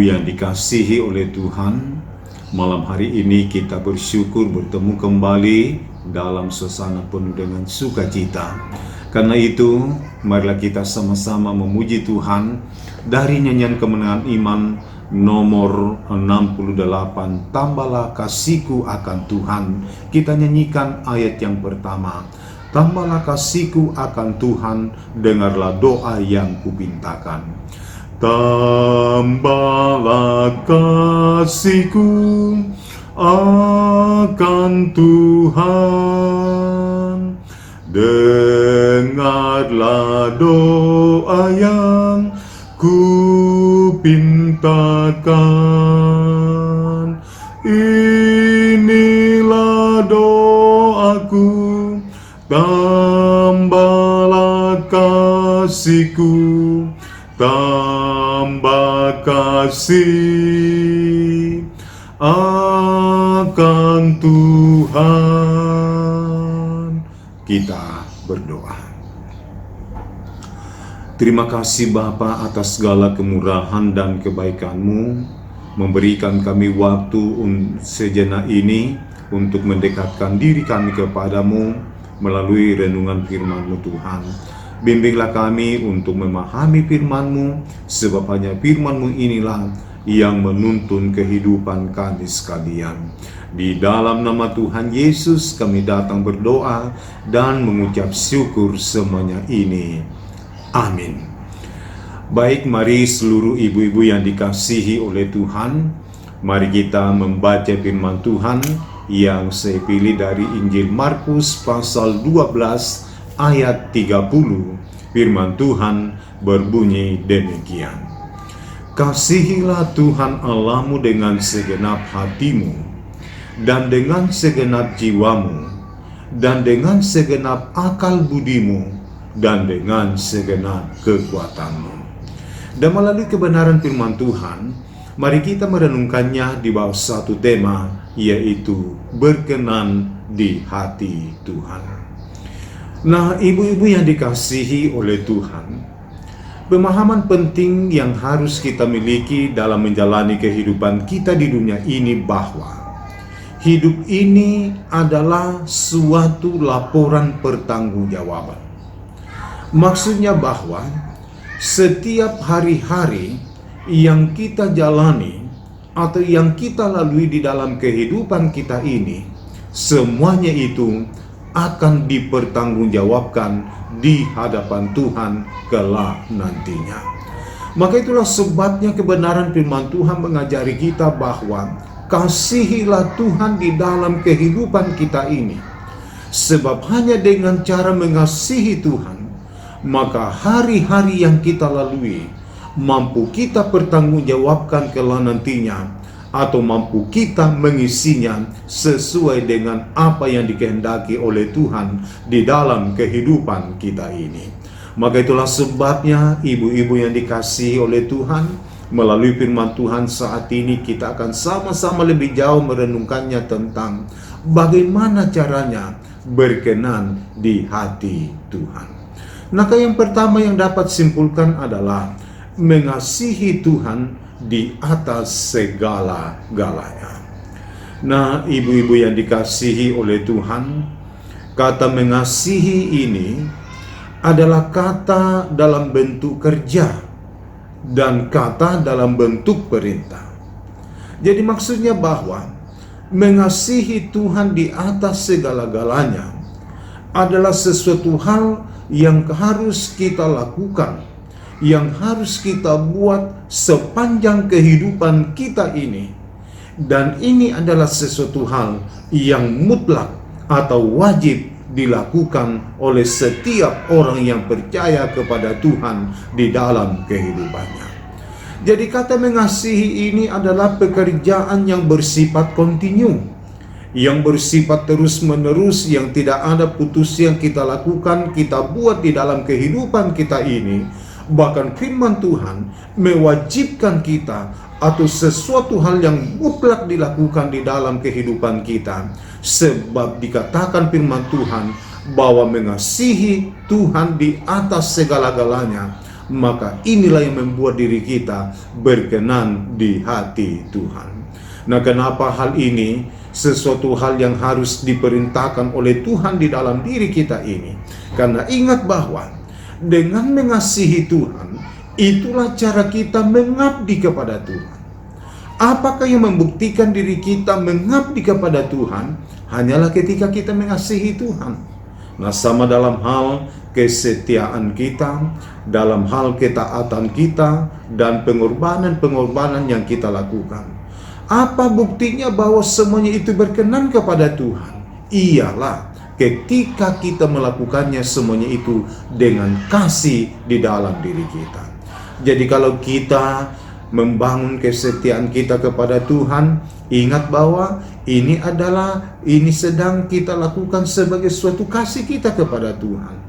yang dikasihi oleh Tuhan, malam hari ini kita bersyukur bertemu kembali dalam suasana penuh dengan sukacita. Karena itu, marilah kita sama-sama memuji Tuhan dari nyanyian kemenangan iman nomor 68, tambahlah kasihku akan Tuhan. Kita nyanyikan ayat yang pertama. Tambahlah kasihku akan Tuhan, dengarlah doa yang kupintakan. Tambahlah kasihku akan Tuhan, dengarlah doa yang kupintakan. Inilah doaku, tambahlah kasihku, tambah kasih akan Tuhan. Kita berdoa. Terima kasih Bapa atas segala kemurahan dan kebaikan-Mu, memberikan kami waktu sejenak ini untuk mendekatkan diri kami kepadamu melalui renungan firman-Mu Tuhan. Bimbinglah kami untuk memahami firman-Mu, sebab hanya firman-Mu inilah yang menuntun kehidupan kami sekalian. Di dalam nama Tuhan Yesus kami datang berdoa dan mengucap syukur semuanya ini. Amin. Baik, mari seluruh ibu-ibu yang dikasihi oleh Tuhan, mari kita membaca firman Tuhan yang saya pilih dari Injil Markus pasal 12 ayat 30. Firman Tuhan berbunyi demikian. Kasihilah Tuhan Allahmu dengan segenap hatimu, dan dengan segenap jiwamu, dan dengan segenap akal budimu, dan dengan segenap kekuatanmu. Dan melalui kebenaran firman Tuhan, mari kita merenungkannya di bawah satu tema, yaitu berkenan di hati Tuhan. Nah, ibu-ibu yang dikasihi oleh Tuhan, pemahaman penting yang harus kita miliki dalam menjalani kehidupan kita di dunia ini bahwa hidup ini adalah suatu laporan pertanggungjawaban. Maksudnya bahwa setiap hari-hari yang kita jalani atau yang kita lalui di dalam kehidupan kita ini, semuanya itu akan dipertanggungjawabkan di hadapan Tuhan kelak nantinya. Maka itulah sebabnya kebenaran firman Tuhan mengajari kita bahwa kasihilah Tuhan di dalam kehidupan kita ini. Sebab hanya dengan cara mengasihi Tuhan, maka hari-hari yang kita lalui mampu kita pertanggungjawabkan kelak nantinya, atau mampu kita mengisinya sesuai dengan apa yang dikehendaki oleh Tuhan di dalam kehidupan kita ini. Maka itulah sebabnya ibu-ibu yang dikasihi oleh Tuhan, melalui firman Tuhan saat ini kita akan sama-sama lebih jauh merenungkannya tentang bagaimana caranya berkenan di hati Tuhan. Maka yang pertama yang dapat simpulkan adalah mengasihi Tuhan di atas segala-galanya. Nah, ibu-ibu yang dikasihi oleh Tuhan, kata mengasihi ini adalah kata dalam bentuk kerja dan kata dalam bentuk perintah. Jadi maksudnya bahwa mengasihi Tuhan di atas segala-galanya adalah sesuatu hal yang harus kita lakukan, yang harus kita buat sepanjang kehidupan kita ini. Dan ini adalah sesuatu hal yang mutlak atau wajib dilakukan oleh setiap orang yang percaya kepada Tuhan di dalam kehidupannya. Jadi kata mengasihi ini adalah pekerjaan yang bersifat kontinu, yang bersifat terus-menerus, yang tidak ada putus yang kita lakukan, kita buat di dalam kehidupan kita ini. Bahkan firman Tuhan mewajibkan kita atau sesuatu hal yang mutlak dilakukan di dalam kehidupan kita. Sebab dikatakan firman Tuhan bahwa mengasihi Tuhan di atas segala-galanya maka inilah yang membuat diri kita berkenan di hati Tuhan. Nah, kenapa hal ini sesuatu hal yang harus diperintahkan oleh Tuhan di dalam diri kita ini? Karena ingat bahwa dengan mengasihi Tuhan, itulah cara kita mengabdi kepada Tuhan. Apakah yang membuktikan diri kita mengabdi kepada Tuhan? Hanyalah ketika kita mengasihi Tuhan. Nah, sama dalam hal kesetiaan kita, dalam hal ketaatan kita, dan pengorbanan-pengorbanan yang kita lakukan. Apa buktinya bahwa semuanya itu berkenan kepada Tuhan? Ialah ketika kita melakukannya semuanya itu dengan kasih di dalam diri kita. Jadi kalau kita membangun kesetiaan kita kepada Tuhan, ingat bahwa ini sedang kita lakukan sebagai suatu kasih kita kepada Tuhan.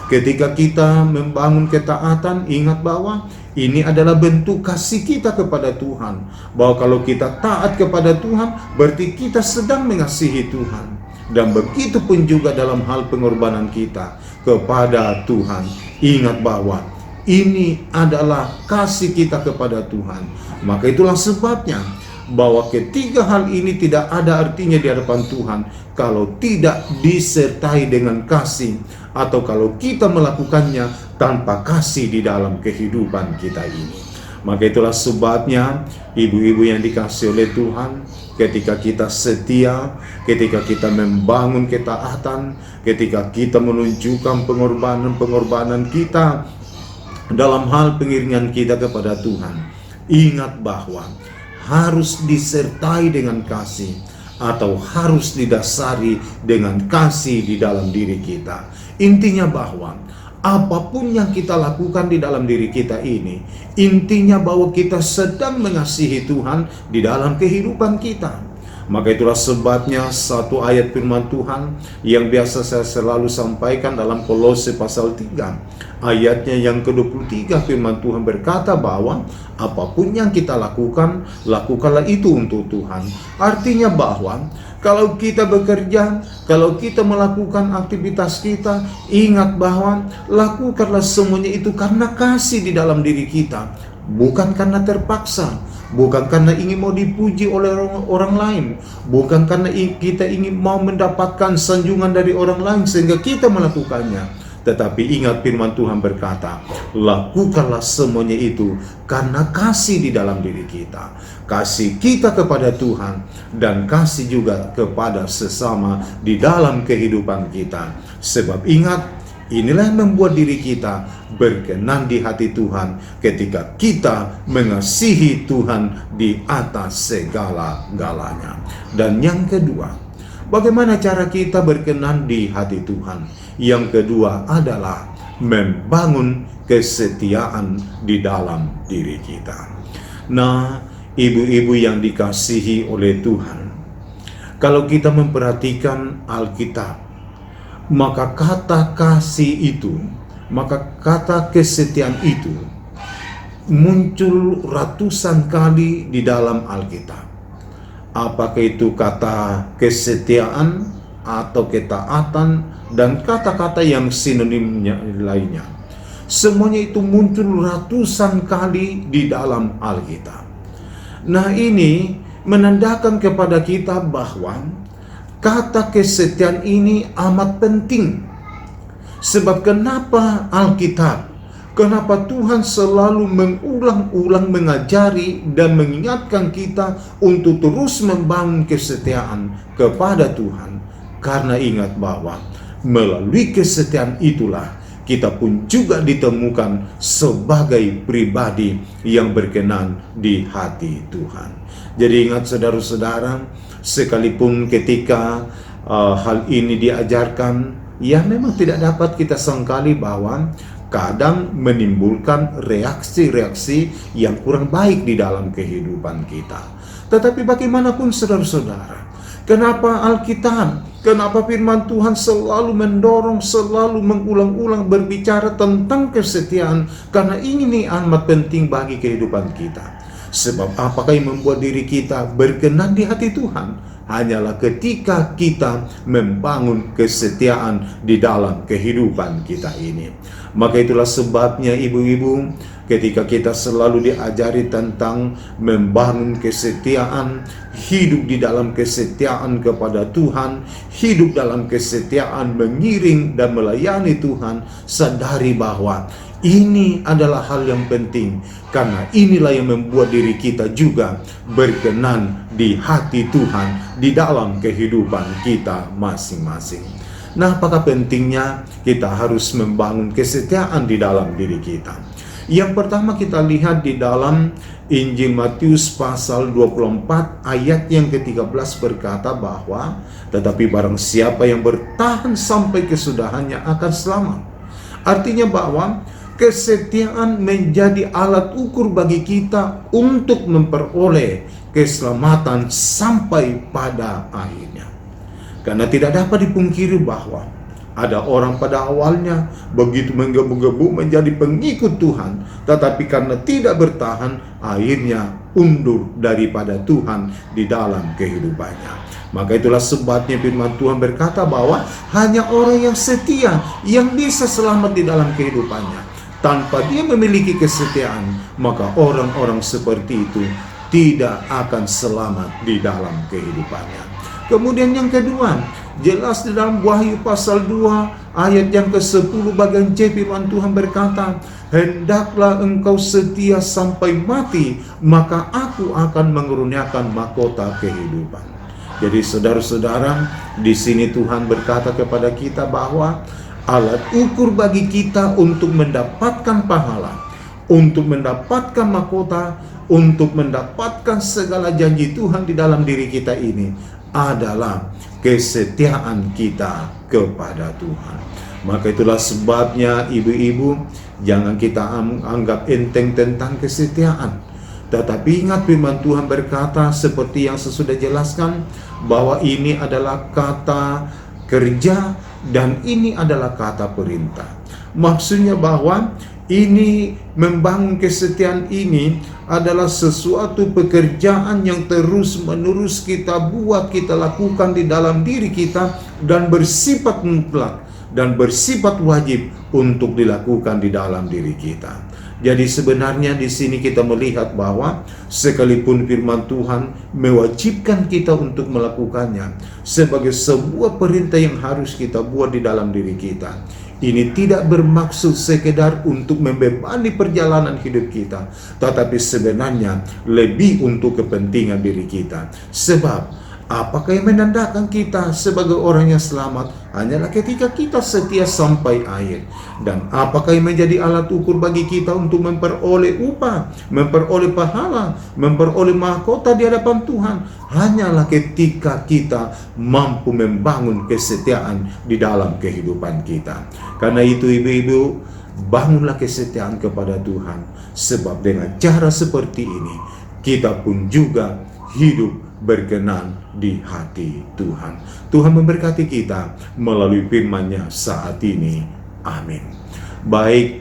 Ketika kita membangun ketaatan, ingat bahwa ini adalah bentuk kasih kita kepada Tuhan. Bahwa kalau kita taat kepada Tuhan, berarti kita sedang mengasihi Tuhan. Dan begitu pun juga dalam hal pengorbanan kita kepada Tuhan. Ingat bahwa ini adalah kasih kita kepada Tuhan. Maka itulah sebabnya bahwa ketiga hal ini tidak ada artinya di hadapan Tuhan kalau tidak disertai dengan kasih, atau kalau kita melakukannya tanpa kasih di dalam kehidupan kita ini. Maka itulah sebabnya ibu-ibu yang dikasihi oleh Tuhan, ketika kita setia, ketika kita membangun ketaatan, ketika kita menunjukkan pengorbanan kita dalam hal pengiringan kita kepada Tuhan, ingat bahwa harus disertai dengan kasih, atau harus didasari dengan kasih di dalam diri kita. Intinya bahwa apapun yang kita lakukan di dalam diri kita ini, intinya bahwa kita sedang mengasihi Tuhan di dalam kehidupan kita. Maka itulah sebabnya satu ayat firman Tuhan yang biasa saya selalu sampaikan dalam Kolose pasal 3. Ayatnya yang ke-23, firman Tuhan berkata bahwa apapun yang kita lakukan, lakukanlah itu untuk Tuhan. Artinya bahwa kalau kita bekerja, kalau kita melakukan aktivitas kita, ingat bahwa lakukanlah semuanya itu karena kasih di dalam diri kita, bukan karena terpaksa, bukan karena ingin mau dipuji oleh orang lain, bukan karena kita ingin mau mendapatkan sanjungan dari orang lain sehingga kita melakukannya. Tetapi ingat firman Tuhan berkata, lakukanlah semuanya itu karena kasih di dalam diri kita. Kasih kita kepada Tuhan dan kasih juga kepada sesama di dalam kehidupan kita. Sebab ingat, inilah yang membuat diri kita berkenan di hati Tuhan ketika kita mengasihi Tuhan di atas segala-galanya. Dan yang kedua, bagaimana cara kita berkenan di hati Tuhan? Yang kedua adalah membangun kesetiaan di dalam diri kita. Nah, ibu-ibu yang dikasihi oleh Tuhan, kalau kita memperhatikan Alkitab, maka kata kasih itu, maka kata kesetiaan itu muncul ratusan kali di dalam Alkitab. Apakah itu kata kesetiaan atau ketaatan dan kata-kata yang sinonimnya lainnya, semuanya itu muncul ratusan kali di dalam Alkitab. Nah, ini menandakan kepada kita bahwa kata kesetiaan ini amat penting. Sebab kenapa Alkitab, kenapa Tuhan selalu mengulang-ulang mengajari dan mengingatkan kita untuk terus membangun kesetiaan kepada Tuhan? Karena ingat bahwa melalui kesetiaan itulah kita pun juga ditemukan sebagai pribadi yang berkenan di hati Tuhan. Jadi ingat saudara-saudara, sekalipun ketika hal ini diajarkan, ya memang tidak dapat kita sangkali bahwa kadang menimbulkan reaksi-reaksi yang kurang baik di dalam kehidupan kita. Tetapi bagaimanapun saudara-saudara, kenapa Alkitab, kenapa firman Tuhan selalu mendorong, selalu mengulang-ulang berbicara tentang kesetiaan? Karena ini amat penting bagi kehidupan kita. Sebab apakah yang membuat diri kita berkenan di hati Tuhan? Hanyalah ketika kita membangun kesetiaan di dalam kehidupan kita ini. Maka itulah sebabnya ibu-ibu, ketika kita selalu diajari tentang membangun kesetiaan, hidup di dalam kesetiaan kepada Tuhan, hidup dalam kesetiaan mengiring dan melayani Tuhan, sadari bahwa ini adalah hal yang penting, karena inilah yang membuat diri kita juga berkenan di hati Tuhan di dalam kehidupan kita masing-masing. Nah, apakah pentingnya kita harus membangun kesetiaan di dalam diri kita? Yang pertama kita lihat di dalam Injil Matius pasal 24 ayat yang ke-13 berkata bahwa tetapi barang siapa yang bertahan sampai kesudahannya akan selamat. Artinya bahwa kesetiaan menjadi alat ukur bagi kita untuk memperoleh keselamatan sampai pada akhirnya. Karena tidak dapat dipungkiri bahwa ada orang pada awalnya begitu menggebu-gebu menjadi pengikut Tuhan, tetapi karena tidak bertahan, akhirnya undur daripada Tuhan di dalam kehidupannya. Maka itulah sebabnya firman Tuhan berkata bahwa hanya orang yang setia yang bisa selamat di dalam kehidupannya. Tanpa dia memiliki kesetiaan, maka orang-orang seperti itu tidak akan selamat di dalam kehidupannya. Kemudian yang kedua, jelas di dalam Wahyu pasal 2 ayat yang ke-10 bagian C firman Tuhan berkata, hendaklah engkau setia sampai mati, maka aku akan mengeruniakan mahkota kehidupan. Jadi saudara-saudara, di sini Tuhan berkata kepada kita bahwa alat ukur bagi kita untuk mendapatkan pahala, untuk mendapatkan mahkota, untuk mendapatkan segala janji Tuhan di dalam diri kita ini adalah kesetiaan kita kepada Tuhan. Maka itulah sebabnya ibu-ibu, jangan kita anggap enteng tentang kesetiaan. Tetapi ingat firman Tuhan berkata seperti yang sesudah jelaskan, bahwa ini adalah kata kerja dan ini adalah kata perintah. Maksudnya bahwa ini membangun kesetiaan ini adalah sesuatu pekerjaan yang terus-menerus kita buat, kita lakukan di dalam diri kita, dan bersifat mutlak dan bersifat wajib untuk dilakukan di dalam diri kita. Jadi sebenarnya di sini kita melihat bahwa sekalipun firman Tuhan mewajibkan kita untuk melakukannya sebagai sebuah perintah yang harus kita buat di dalam diri kita, ini tidak bermaksud sekedar untuk membebani perjalanan hidup kita, tetapi sebenarnya lebih untuk kepentingan diri kita. Sebab apakah yang menandakan kita sebagai orang yang selamat? Hanyalah ketika kita setia sampai akhir. Dan apakah yang menjadi alat ukur bagi kita untuk memperoleh upah, memperoleh pahala, memperoleh mahkota di hadapan Tuhan? Hanyalah ketika kita mampu membangun kesetiaan di dalam kehidupan kita. Karena itu ibu-ibu, bangunlah kesetiaan kepada Tuhan. Sebab dengan cara seperti ini, kita pun juga hidup berkenan di hati Tuhan. Tuhan memberkati kita melalui firman-Nya saat ini. Amin. Baik,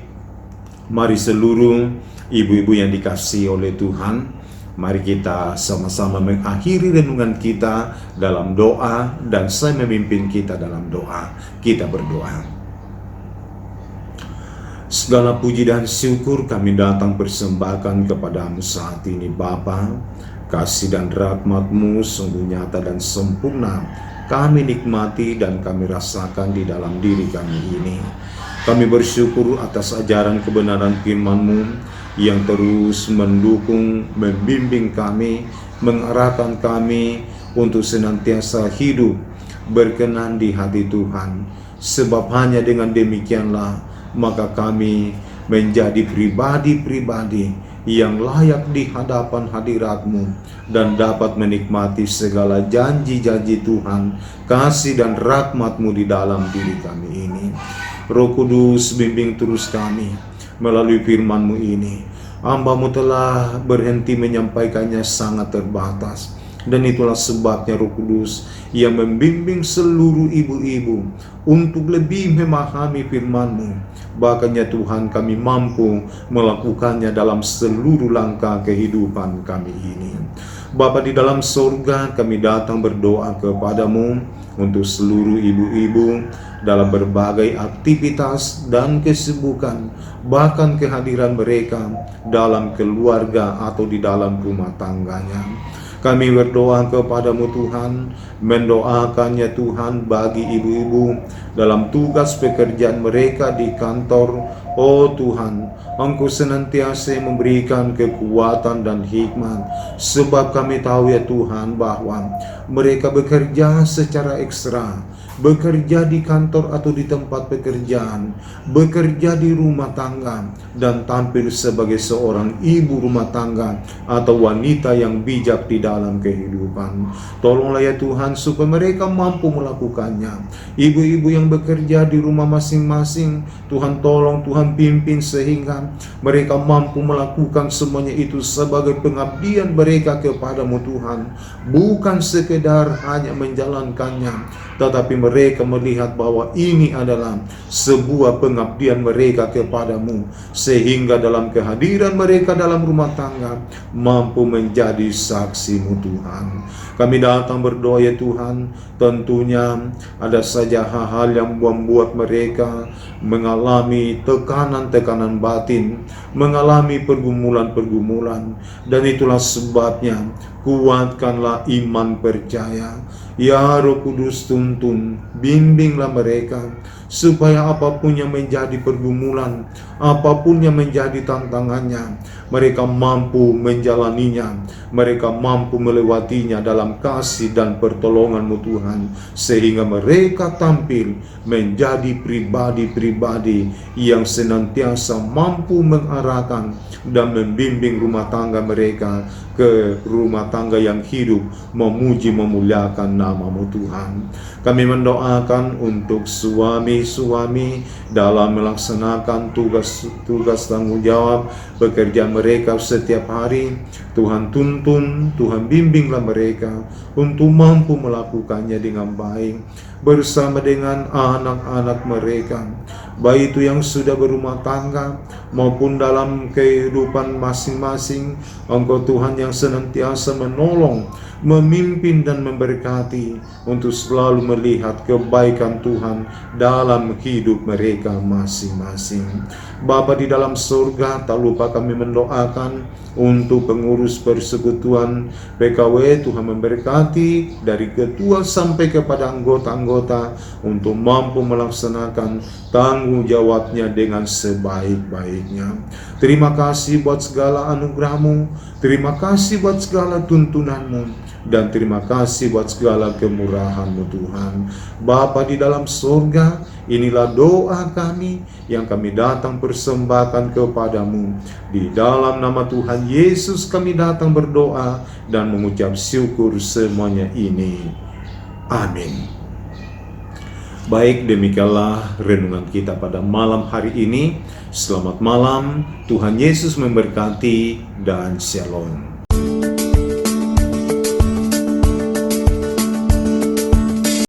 mari seluruh ibu-ibu yang dikasihi oleh Tuhan, mari kita sama-sama mengakhiri renungan kita dalam doa, dan saya memimpin kita dalam doa. Kita berdoa. Segala puji dan syukur kami datang persembahkan kepadamu saat ini Bapa. Kasih dan rahmat-Mu sungguh nyata dan sempurna kami nikmati dan kami rasakan di dalam diri kami ini. Kami bersyukur atas ajaran kebenaran firman-Mu yang terus mendukung, membimbing kami, mengarahkan kami untuk senantiasa hidup berkenan di hati Tuhan. Sebab hanya dengan demikianlah maka kami menjadi pribadi-pribadi yang layak di hadapan hadirat-Mu dan dapat menikmati segala janji-janji Tuhan, kasih dan rahmat-Mu di dalam diri kami ini. Roh Kudus, bimbing terus kami melalui firman-Mu ini. Hamba-Mu telah berhenti menyampaikannya sangat terbatas. Dan itulah sebabnya Roh Kudus yang membimbing seluruh ibu-ibu untuk lebih memahami firman-Mu. Bahkan ya Tuhan, kami mampu melakukannya dalam seluruh langkah kehidupan kami ini. Bapa di dalam surga, kami datang berdoa kepadamu untuk seluruh ibu-ibu dalam berbagai aktivitas dan kesibukan, bahkan kehadiran mereka dalam keluarga atau di dalam rumah tangganya. Kami berdoa kepadamu Tuhan, mendoakannya Tuhan bagi ibu-ibu dalam tugas pekerjaan mereka di kantor. Oh Tuhan, Engkau senantiasa memberikan kekuatan dan hikmat, sebab kami tahu ya Tuhan bahwa mereka bekerja secara ekstra, bekerja di kantor atau di tempat pekerjaan, bekerja di rumah tangga, dan tampil sebagai seorang ibu rumah tangga atau wanita yang bijak di dalam kehidupan. Tolonglah ya Tuhan supaya mereka mampu melakukannya. Ibu-ibu yang bekerja di rumah masing-masing, Tuhan tolong, Tuhan pimpin sehingga mereka mampu melakukan semuanya itu sebagai pengabdian mereka kepadamu Tuhan. Bukan sekedar hanya menjalankannya, tetapi mereka melihat bahwa ini adalah sebuah pengabdian mereka kepadamu, sehingga dalam kehadiran mereka dalam rumah tangga mampu menjadi saksi-Mu Tuhan. Kami datang berdoa ya Tuhan, tentunya ada saja hal-hal yang membuat mereka mengalami tekanan-tekanan batin, mengalami pergumulan-pergumulan, dan itulah sebabnya kuatkanlah iman percaya. Ya Roh Kudus, tuntun, bimbinglah mereka supaya apapun yang menjadi pergumulan, apapun yang menjadi tantangannya, mereka mampu menjalaninya, mereka mampu melewatinya dalam kasih dan pertolongan-Mu Tuhan, sehingga mereka tampil menjadi pribadi-pribadi yang senantiasa mampu mengarahkan dan membimbing rumah tangga mereka ke rumah tangga yang hidup, memuji memuliakan nama-Mu Tuhan. Kami mendoakan untuk suami-suami dalam melaksanakan tugas tanggung jawab pekerjaan mereka setiap hari. Tuhan tuntun, Tuhan bimbinglah mereka untuk mampu melakukannya dengan baik bersama dengan anak-anak mereka, baik itu yang sudah berumah tangga maupun dalam kehidupan masing-masing. Engkau Tuhan yang senantiasa menolong, memimpin dan memberkati untuk selalu melihat kebaikan Tuhan dalam hidup mereka masing-masing. Bapa di dalam surga, tak lupa kami mendoakan untuk pengurus persekutuan PKW. Tuhan memberkati dari ketua sampai kepada anggota-anggota untuk mampu melaksanakan tanggung jawabnya dengan sebaik-baiknya. Terima kasih buat segala anugerah-Mu, terima kasih buat segala tuntunan-Mu, dan terima kasih buat segala kemurahan-Mu Tuhan. Bapa di dalam surga, inilah doa kami yang kami datang persembahkan kepadamu. Di dalam nama Tuhan Yesus kami datang berdoa dan mengucap syukur semuanya ini. Amin. Baik, demikianlah renungan kita pada malam hari ini. Selamat malam, Tuhan Yesus memberkati dan shalom.